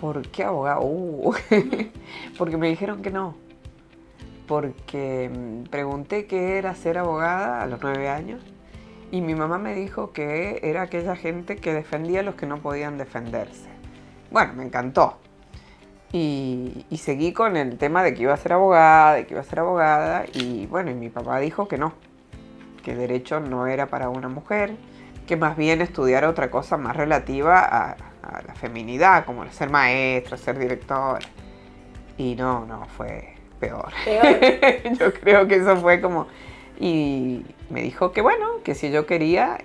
¿Por qué abogado? Porque me dijeron que no. Porque pregunté qué era ser abogada a los 9 años y mi mamá me dijo que era aquella gente que defendía a los que no podían defenderse. Bueno, me encantó. Y seguí con el tema de que iba a ser abogada, y bueno, y mi papá dijo que no, que derecho no era para una mujer, que más bien estudiara otra cosa más relativa a la feminidad, como ser maestra, ser directora. Y no, fue peor. Yo creo que eso fue como... Y me dijo que bueno, que si yo quería,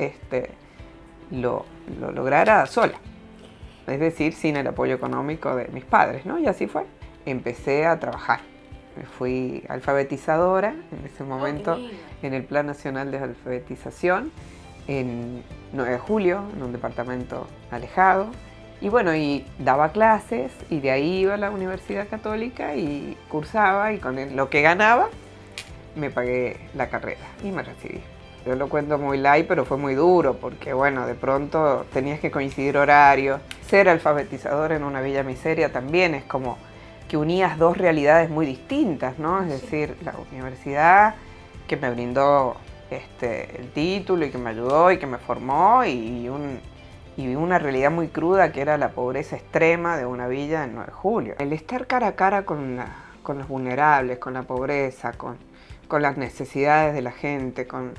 lo lograra sola. Es decir, sin el apoyo económico de mis padres, ¿no? Y así fue. Empecé a trabajar. Me fui alfabetizadora en ese momento en el Plan Nacional de Alfabetización, en 9 de julio, en un departamento alejado. Y bueno, y daba clases y de ahí iba a la Universidad Católica y cursaba y con lo que ganaba me pagué la carrera y me recibí. Yo lo cuento muy light, pero fue muy duro porque, bueno, de pronto tenías que coincidir horarios. Ser alfabetizador en una villa miseria también es como que unías dos realidades muy distintas, ¿no? Es decir, la universidad que me brindó el título y que me ayudó y que me formó y una realidad muy cruda que era la pobreza extrema de una villa en 9 de julio. El estar cara a cara con los vulnerables, con la pobreza, con las necesidades de la gente, con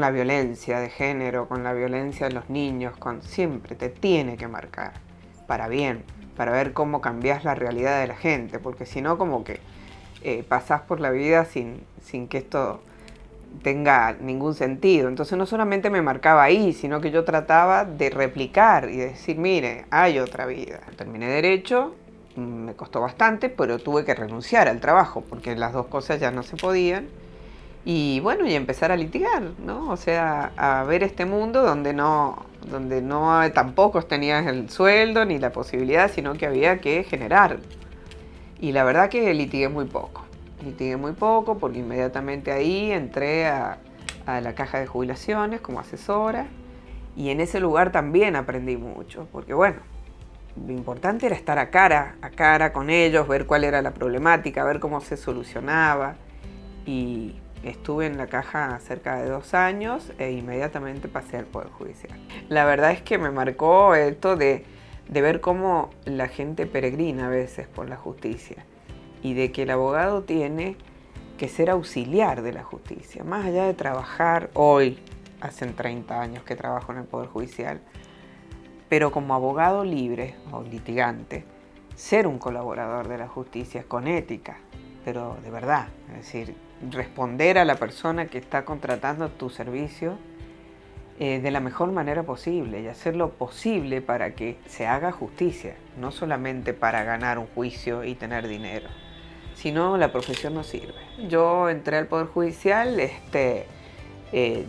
la violencia de género, con la violencia de los niños, siempre te tiene que marcar para bien, para ver cómo cambias la realidad de la gente, porque si no como que pasás por la vida sin que esto tenga ningún sentido. Entonces no solamente me marcaba ahí, sino que yo trataba de replicar y de decir, mire, hay otra vida. Terminé Derecho, me costó bastante, pero tuve que renunciar al trabajo, porque las dos cosas ya no se podían. Y bueno, y empezar a litigar, ¿no? O sea, a ver este mundo donde no tampoco tenías el sueldo ni la posibilidad, sino que había que generar. Y la verdad que litigué muy poco porque inmediatamente ahí entré a la caja de jubilaciones como asesora y en ese lugar también aprendí mucho, porque bueno, lo importante era estar a cara con ellos, ver cuál era la problemática, ver cómo se solucionaba y estuve en la caja cerca de 2 años e inmediatamente pasé al Poder Judicial. La verdad es que me marcó esto de ver cómo la gente peregrina a veces por la justicia y de que el abogado tiene que ser auxiliar de la justicia, más allá de trabajar hoy, hace 30 años que trabajo en el Poder Judicial, pero como abogado libre o litigante, ser un colaborador de la justicia con ética, pero de verdad, es decir, responder a la persona que está contratando tu servicio de la mejor manera posible y hacer lo posible para que se haga justicia, no solamente para ganar un juicio y tener dinero. Si no, la profesión no sirve. Yo entré al Poder Judicial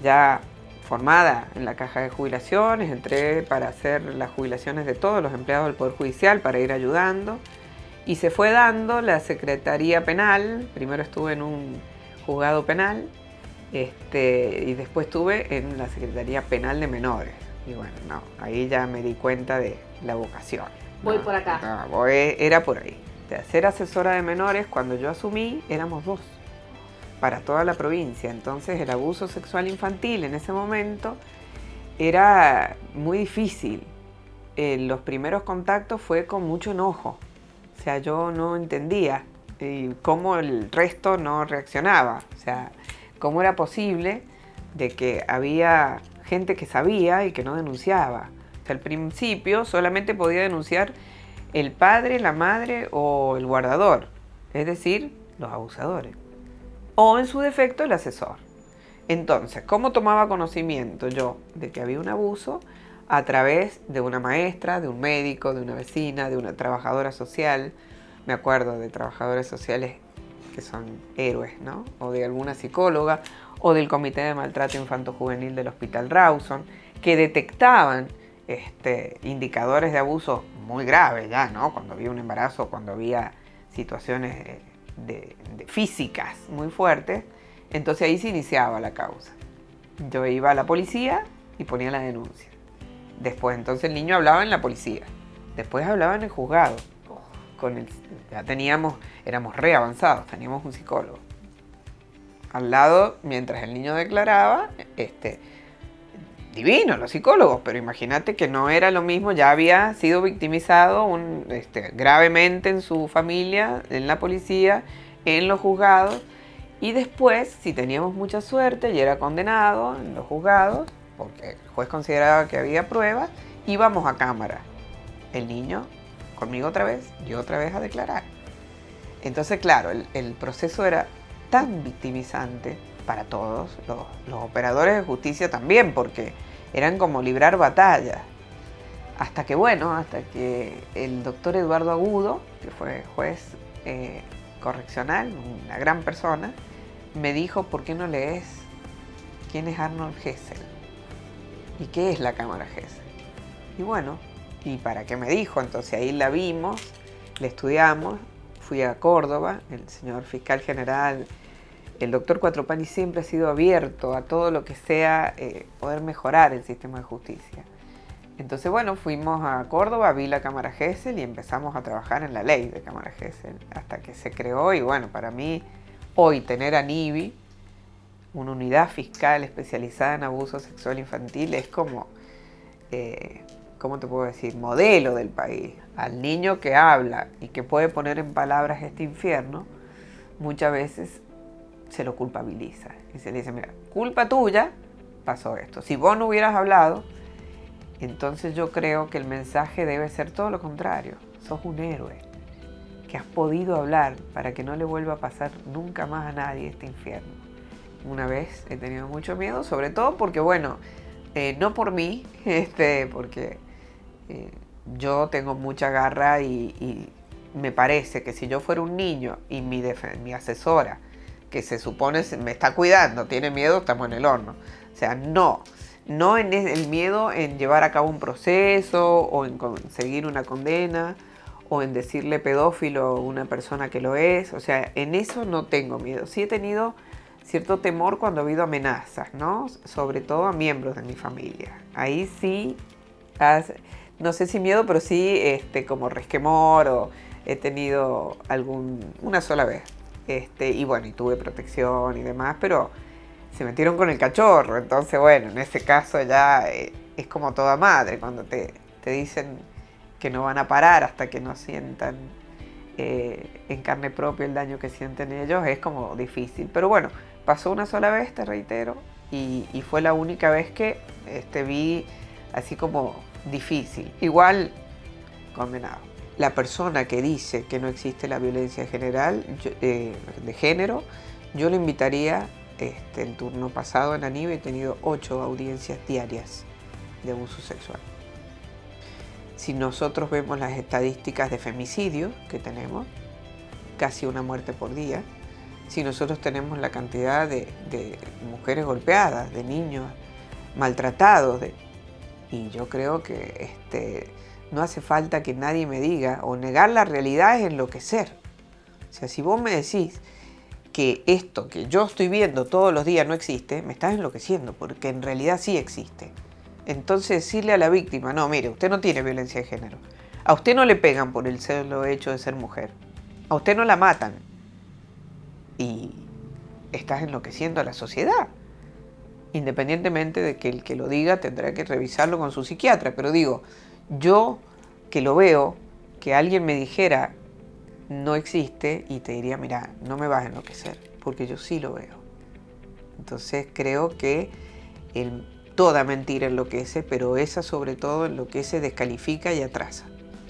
ya formada en la caja de jubilaciones, entré para hacer las jubilaciones de todos los empleados del Poder Judicial para ir ayudando y se fue dando la Secretaría Penal. Primero estuve en un juzgado penal y después estuve en la Secretaría Penal de Menores. Y bueno, ahí ya me di cuenta de la vocación. Voy por acá. Era por ahí. De ser asesora de menores, cuando yo asumí, éramos 2 para toda la provincia. Entonces el abuso sexual infantil en ese momento era muy difícil. Los primeros contactos fue con mucho enojo. O sea, yo no entendía cómo el resto no reaccionaba. O sea, cómo era posible de que había gente que sabía y que no denunciaba. O sea, al principio solamente podía denunciar el padre, la madre o el guardador, es decir, los abusadores. O en su defecto el asesor. Entonces, ¿cómo tomaba conocimiento yo de que había un abuso? A través de una maestra, de un médico, de una vecina, de una trabajadora social. Me acuerdo de trabajadoras sociales que son héroes, ¿no? O de alguna psicóloga, o del Comité de Maltrato Infanto-Juvenil del Hospital Rawson, que detectaban indicadores de abuso muy graves ya, ¿no? Cuando había un embarazo, cuando había situaciones de físicas muy fuertes, entonces ahí se iniciaba la causa. Yo iba a la policía y ponía la denuncia. Después entonces el niño hablaba en la policía Después hablaba en el juzgado. Ya éramos re avanzados, teníamos un psicólogo. Al lado, mientras el niño declaraba, divino los psicólogos, pero imagínate que no era lo mismo, ya había sido victimizado gravemente en su familia, en la policía, en los juzgados, y después, si teníamos mucha suerte y era condenado en los juzgados, porque el juez consideraba que había pruebas, íbamos a cámara. El niño conmigo otra vez, yo otra vez a declarar. Entonces, claro, el proceso era tan victimizante para todos, los operadores de justicia también, porque eran como librar batallas. Hasta que el doctor Eduardo Agudo, que fue juez correccional, una gran persona, me dijo, ¿por qué no lees quién es Arnold Hessel? ¿Y qué es la Cámara Hessel? Y bueno, ¿y para qué me dijo? Entonces ahí la vimos, la estudiamos, fui a Córdoba, el señor fiscal general, el doctor Cuatropani siempre ha sido abierto a todo lo que sea poder mejorar el sistema de justicia. Entonces, bueno, fuimos a Córdoba, vi la Cámara Hessel y empezamos a trabajar en la ley de Cámara Hessel hasta que se creó. Y bueno, para mí, hoy tener a NIVI, una unidad fiscal especializada en abuso sexual infantil, es como, ¿cómo te puedo decir?, modelo del país. Al niño que habla y que puede poner en palabras este infierno, muchas veces se lo culpabiliza. Y se le dice, mira, culpa tuya, pasó esto. Si vos no hubieras hablado, entonces yo creo que el mensaje debe ser todo lo contrario. Sos un héroe, que has podido hablar para que no le vuelva a pasar nunca más a nadie este infierno. Una vez he tenido mucho miedo, sobre todo porque, bueno, no por mí, porque yo tengo mucha garra y me parece que si yo fuera un niño y mi asesora, que se supone me está cuidando, tiene miedo, estamos en el horno. O sea, no en el miedo en llevar a cabo un proceso o en conseguir una condena o en decirle pedófilo a una persona que lo es. O sea, en eso no tengo miedo. Sí he tenido cierto temor cuando ha habido amenazas, ¿no? Sobre todo a miembros de mi familia. Ahí sí, no sé si miedo, pero sí como resquemor o he tenido una sola vez. Y bueno, y tuve protección y demás, pero se metieron con el cachorro. Entonces, bueno, en ese caso ya es como toda madre, cuando te dicen que no van a parar hasta que no sientan en carne propia el daño que sienten ellos, es como difícil. Pero bueno, pasó una sola vez, te reitero, y fue la única vez que vi así como difícil. Igual, condenado. La persona que dice que no existe la violencia general, de género, yo le invitaría, el turno pasado en ANIVE he tenido 8 audiencias diarias de abuso sexual. Si nosotros vemos las estadísticas de femicidio que tenemos, casi una muerte por día, si nosotros tenemos la cantidad de mujeres golpeadas, de niños maltratados, y yo creo que no hace falta que nadie me diga, o negar la realidad es enloquecer. O sea, si vos me decís que esto que yo estoy viendo todos los días no existe, me estás enloqueciendo, porque en realidad sí existe. Entonces decirle a la víctima, no, mire, usted no tiene violencia de género. A usted no le pegan por el solo hecho de ser mujer. A usted no la matan. Y estás enloqueciendo a la sociedad. Independientemente de que el que lo diga tendrá que revisarlo con su psiquiatra. Pero digo, yo que lo veo, que alguien me dijera no existe y te diría, mira, no me vas a enloquecer, porque yo sí lo veo. Entonces creo que toda mentira enloquece, pero esa sobre todo enloquece, descalifica y atrasa.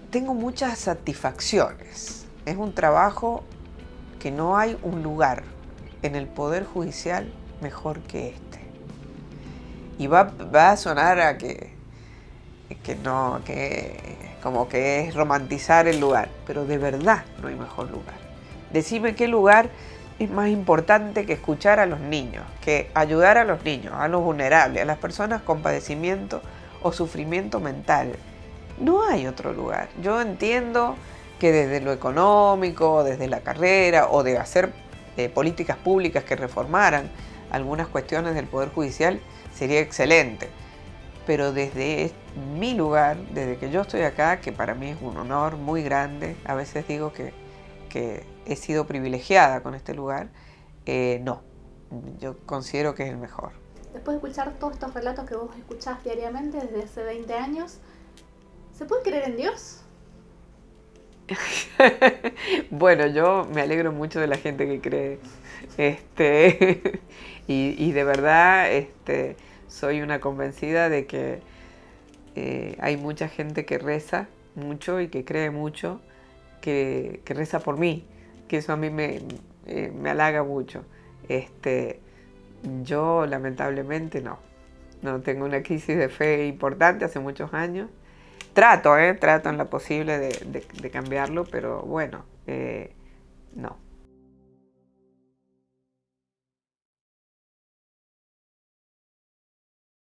Tengo muchas satisfacciones. Es un trabajo que no hay un lugar en el Poder Judicial mejor que este. Y va a sonar a que como que es romantizar el lugar, pero de verdad no hay mejor lugar. Decime qué lugar es más importante que escuchar a los niños, que ayudar a los niños, a los vulnerables, a las personas con padecimiento o sufrimiento mental. No hay otro lugar. Yo entiendo que desde lo económico, desde la carrera o de hacer políticas públicas que reformaran algunas cuestiones del Poder Judicial sería excelente. pero desde mi lugar, desde que yo estoy acá, que para mí es un honor muy grande, a veces digo que he sido privilegiada con este lugar, no, yo considero que es el mejor. Después de escuchar todos estos relatos que vos escuchás diariamente desde hace 20 años, ¿se puede creer en Dios? Bueno, yo me alegro mucho de la gente que cree, este, y de verdad, soy una convencida de que hay mucha gente que reza mucho y que cree mucho, que reza por mí, que eso a mí me halaga mucho. Yo lamentablemente no tengo una crisis de fe importante hace muchos años. Trato en la posible de cambiarlo, pero bueno, no.